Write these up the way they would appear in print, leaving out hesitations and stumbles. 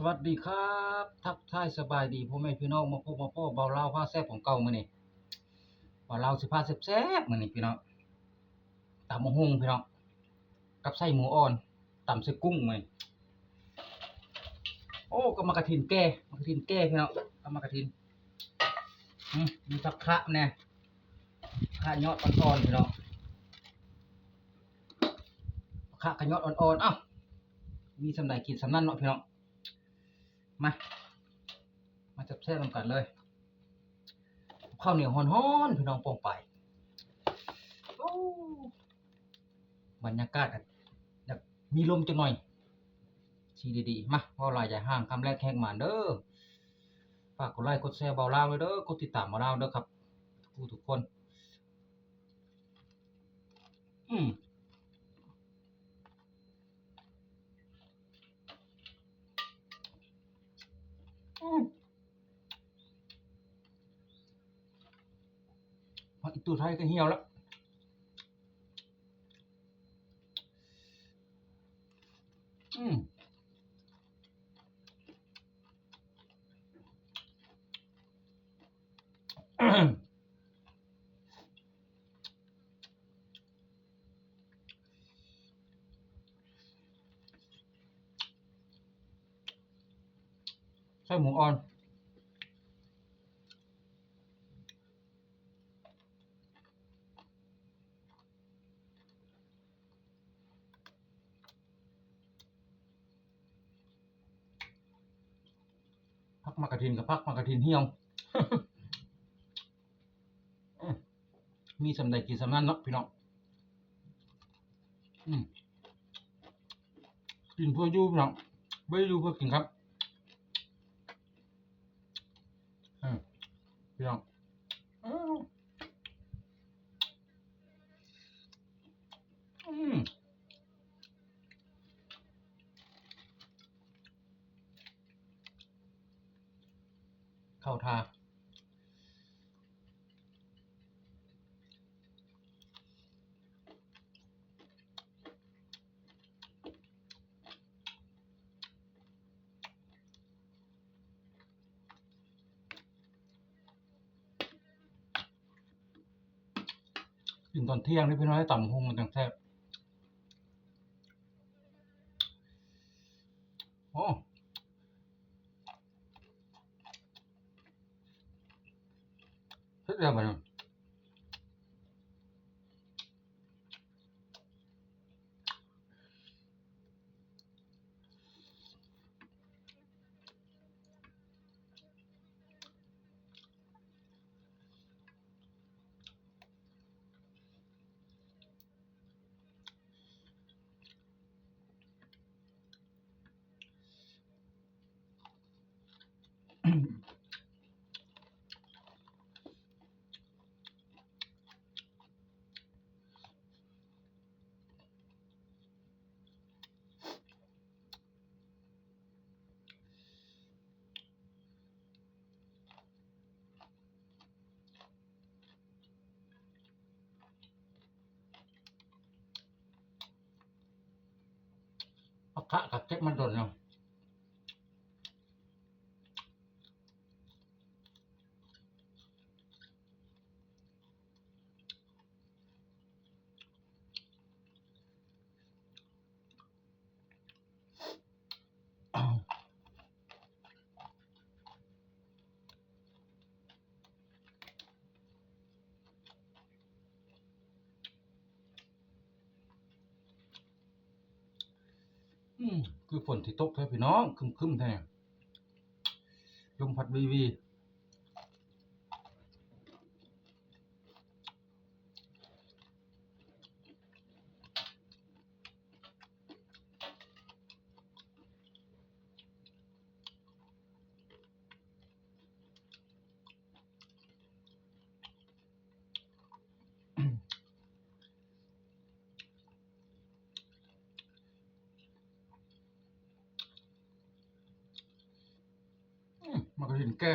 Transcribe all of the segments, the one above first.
สวัสดีครับทักทายสบายดีพ่อแม่พี่น้องมาพบมาพ่อเบาเล่าผ้าแซ่บของเก่ามื้อนี้เบาเล่าสิพาแซ่บๆมื้อนี้พี่น้องตำบักหุ่งพี่น้องกับไส้หมูอ่อนตำใส่กุ้งมื้อนี้โอ้ก็มากระถินแก่มากระถินแก่พี่น้องก็มากระถินมีผักคะแน่คะยอดอ่อนๆพี่น้องผักคะกะยอดอ่อนๆอ้าวมีสำใดกินสำนั้นเนาะพี่น้องมามาแซ่บๆนำกันเลยข้าวเหนียวฮ้อนๆพี่น้องโป่งไปโอ้บรรยากาศอยากมีลมจังหน่อยสีดีๆมาเว้าหลายอย่าห่างคำแรกแขกหมานเด้อฝากกดไลค์กดแชร์เบาลาวไว้เด้อกดติดตามเบาลาวเด้อครับทุกคนอืมอืมผักอีตูไทยก็เหี่ยวแล้วอืมไส้หมูอ่อนผักมะกะทินกับผักมะกะทินเหี่ยวอืมมีสำใดกินสำนั้นเนาะพี่น้องอืมกินเพื่ออยู่พี่น้องไม่ได้อยู่เพื่อกินครับอืมพี่น้องอืมอืมเข้าทากินตอนเที่ยงนี่พี่น้องให้ต่ำหงมันจังแซ่บโอ้เฮ็ดแล้วบัดนี้ผักคะกับเก็บมันโดนเนาะคือฝนที่ตกแท้พี่น้องครึมๆแท้ลมพัดวีวีมันก็เห็นแก่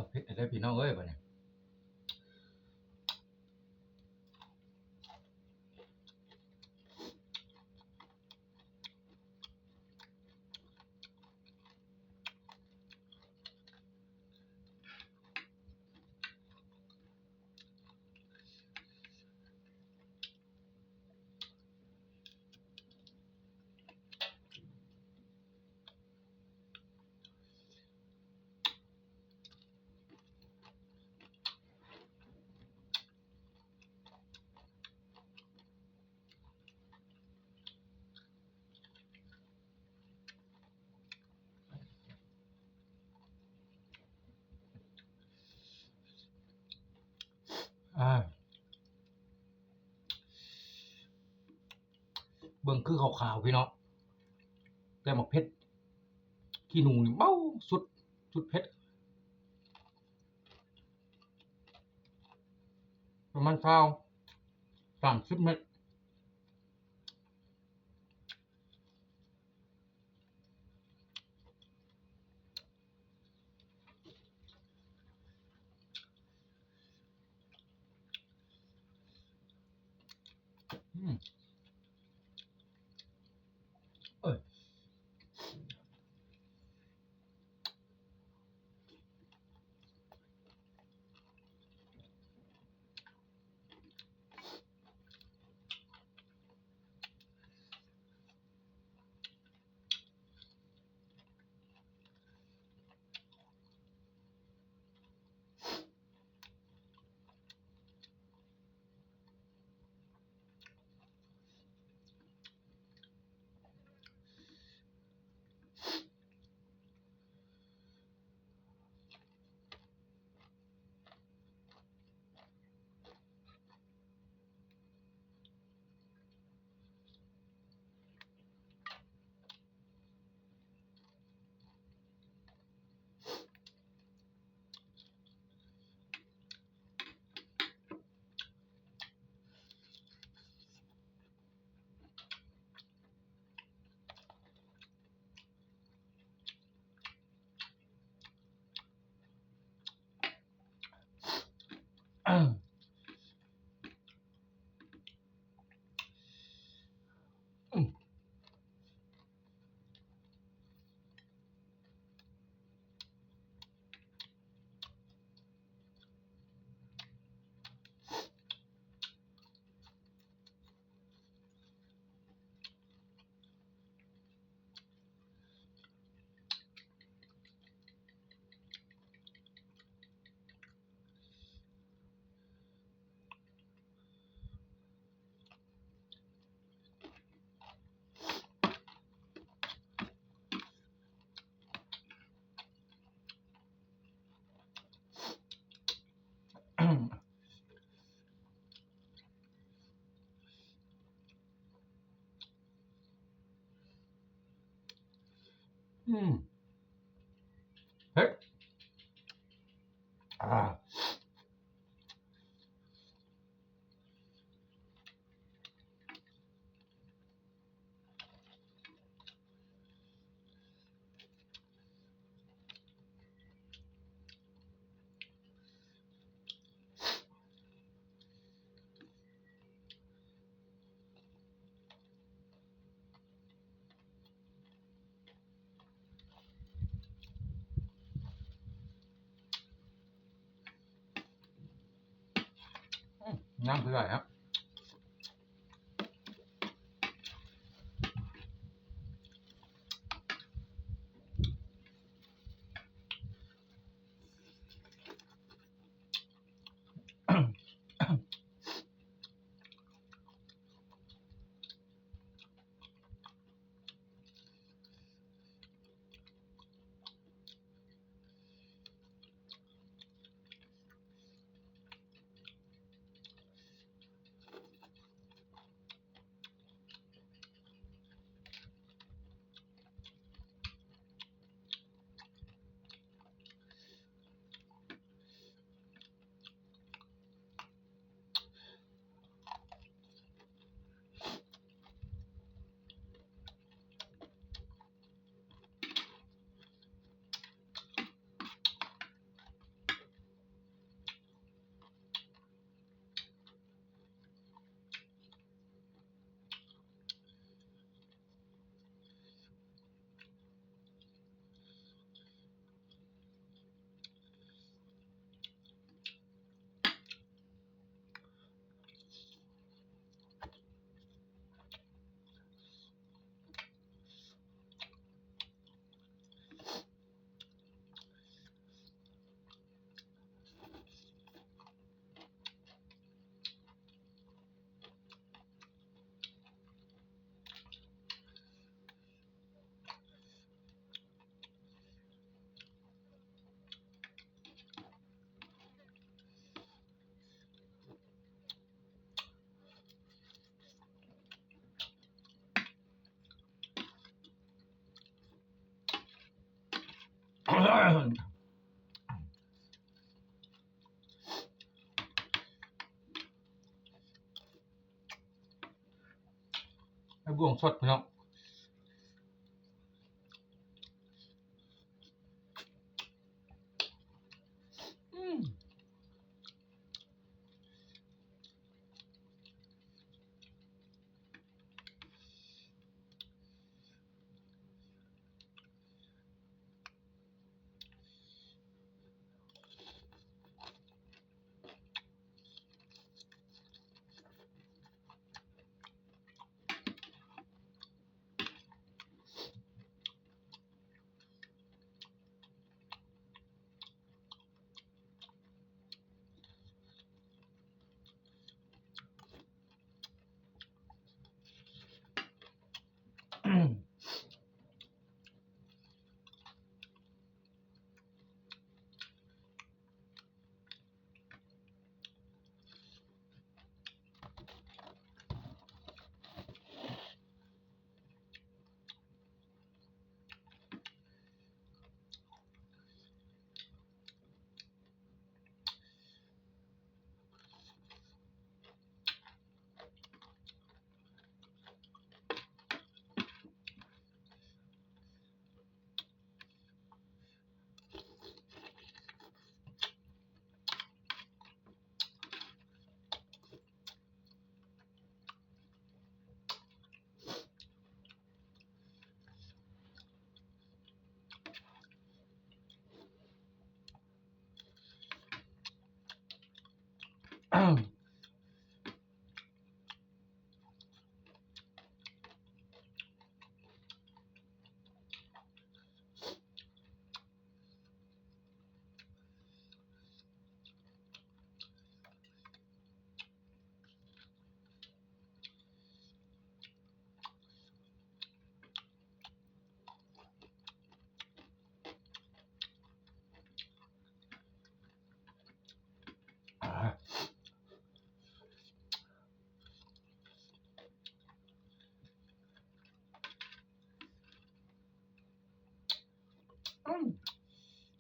เผ็ดได้พี่น้องเอ้ยบัดนี้อ่าเบิ่งคือขาวๆพี่น้องแต่หมักเผ็ดขี้หนูนี่เบ้าสุดเผ็ดประมาณ30 เม็ดอืมเอ้ยอืมอืมเผ็ดอ่าน้ำคืออะไรครับ บวงสดพี่น้อง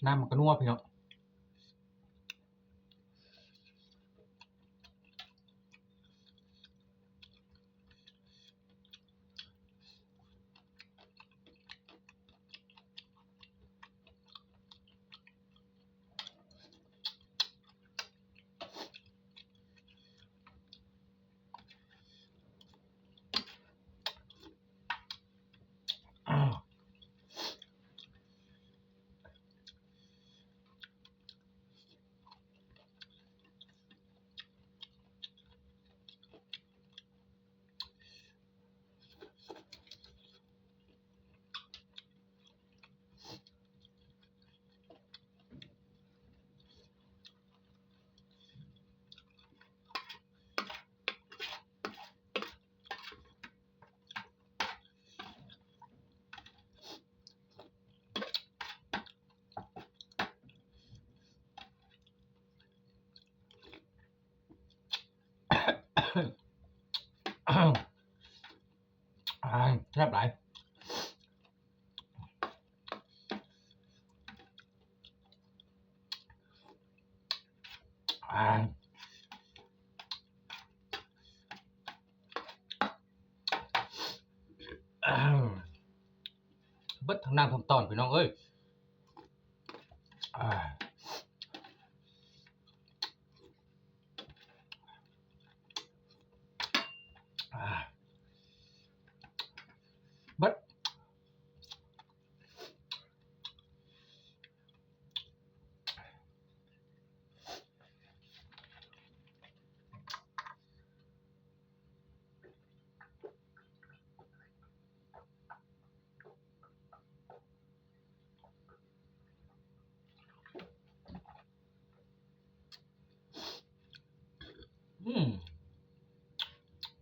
น้ำมันก็นัวพี่น้องแซ่บหลายเบิดทั้งน้ำทั้งตอนพี่น้องเอ้ยเบิด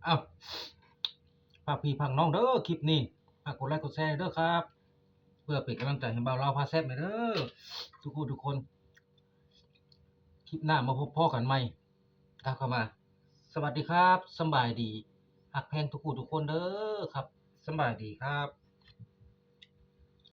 อ้าวฝากพี่พังน้องเด้อคลิปนี้ฝากกดไลค์กดแชร์เด้อครับเพื่อเป็นกำลังใจให้เบาเราพาแซ่บหน่อยเด้อทุกคนคลิปหน้ามาพบพ่อกันใหม่กลับเข้ามาสวัสดีครับสำบายดีหักแพงทุกคนเด้อครับสำบายดีครับ